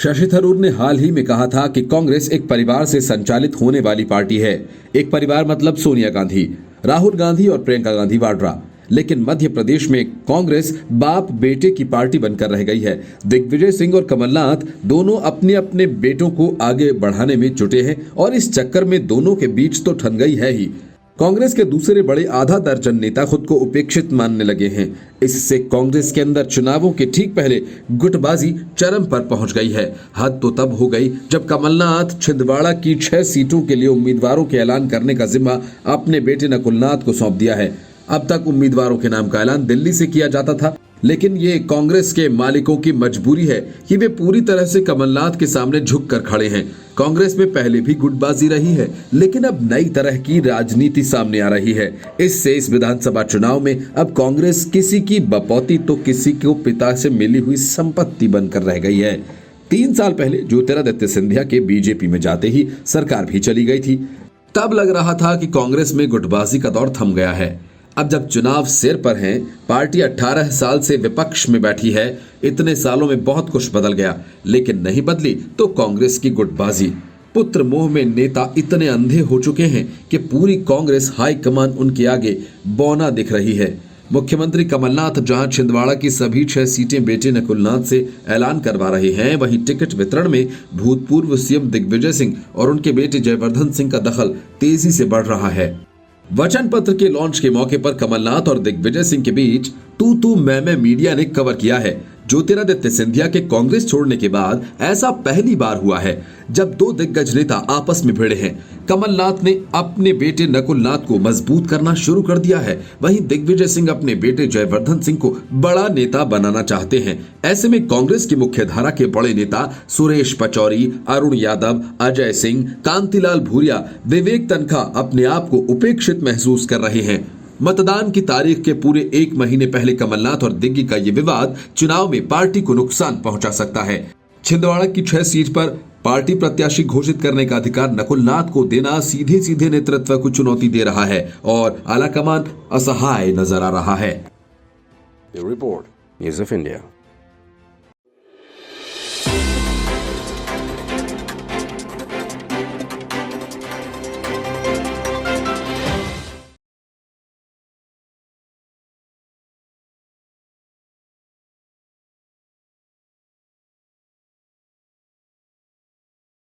शशि थरूर ने हाल ही में कहा था कि कांग्रेस एक परिवार से संचालित होने वाली पार्टी है। एक परिवार मतलब सोनिया गांधी, राहुल गांधी और प्रियंका गांधी वाड्रा। लेकिन मध्य प्रदेश में कांग्रेस बाप बेटे की पार्टी बनकर रह गई है। दिग्विजय सिंह और कमलनाथ दोनों अपने अपने बेटों को आगे बढ़ाने में जुटे हैं और इस चक्कर में दोनों के बीच तो ठन गई है ही। कांग्रेस के दूसरे बड़े आधा दर्जन नेता खुद को उपेक्षित मानने लगे हैं। इससे कांग्रेस के अंदर चुनावों के ठीक पहले गुटबाजी चरम पर पहुंच गई है। हद तो तब हो गई जब कमलनाथ छिंदवाड़ा की 6 सीटों के लिए उम्मीदवारों के ऐलान करने का जिम्मा अपने बेटे नकुलनाथ को सौंप दिया है। अब तक उम्मीदवारों के नाम का ऐलान दिल्ली से किया जाता था, लेकिन ये कांग्रेस के मालिकों की मजबूरी है कि वे पूरी तरह से कमलनाथ के सामने झुक कर खड़े हैं। कांग्रेस में पहले भी गुटबाजी रही है, लेकिन अब नई तरह की राजनीति सामने आ रही है। इससे इस विधानसभा चुनाव में अब कांग्रेस किसी की बपौती तो किसी को पिता से मिली हुई संपत्ति बनकर रह गई है। 3 साल पहले ज्योतिरादित्य सिंधिया के बीजेपी में जाते ही सरकार भी चली गई थी। तब लग रहा था कि कांग्रेस में गुटबाजी का दौर थम गया है। अब जब चुनाव सिर पर हैं, पार्टी 18 साल से विपक्ष में बैठी है। इतने सालों में बहुत कुछ बदल गया, लेकिन नहीं बदली तो कांग्रेस की गुटबाजी। पुत्र मोह में नेता इतने अंधे हो चुके हैं कि पूरी कांग्रेस हाईकमान उनके आगे बौना दिख रही है। मुख्यमंत्री कमलनाथ जहां छिंदवाड़ा की सभी 6 सीटें बेटे नकुलनाथ से ऐलान करवा रहे हैं, वहीं टिकट वितरण में भूतपूर्व सीएम दिग्विजय सिंह और उनके बेटे जयवर्धन सिंह का दखल तेजी से बढ़ रहा है। वचन पत्र के लॉन्च के मौके पर कमलनाथ और दिग्विजय सिंह के बीच तू मैं मीडिया ने कवर किया है। ज्योतिरादित्य सिंधिया के कांग्रेस छोड़ने के बाद ऐसा पहली बार हुआ है जब 2 दिग्गज नेता आपस में भिड़े हैं। कमलनाथ ने अपने बेटे नकुलनाथ को मजबूत करना शुरू कर दिया है, वहीं दिग्विजय सिंह अपने बेटे जयवर्धन सिंह को बड़ा नेता बनाना चाहते हैं। ऐसे में कांग्रेस की मुख्य धारा के बड़े नेता सुरेश पचौरी, अरुण यादव, अजय सिंह, कांतिलाल भूरिया, विवेक तनखा अपने आप को उपेक्षित महसूस कर रहे हैं। मतदान की तारीख के पूरे 1 महीने पहले कमलनाथ और दिग्गी का ये विवाद चुनाव में पार्टी को नुकसान पहुंचा सकता है। छिंदवाड़ा की 6 सीट पर पार्टी प्रत्याशी घोषित करने का अधिकार नकुलनाथ को देना सीधे सीधे नेतृत्व को चुनौती दे रहा है और आलाकमान असहाय नजर आ रहा है। Report news of India.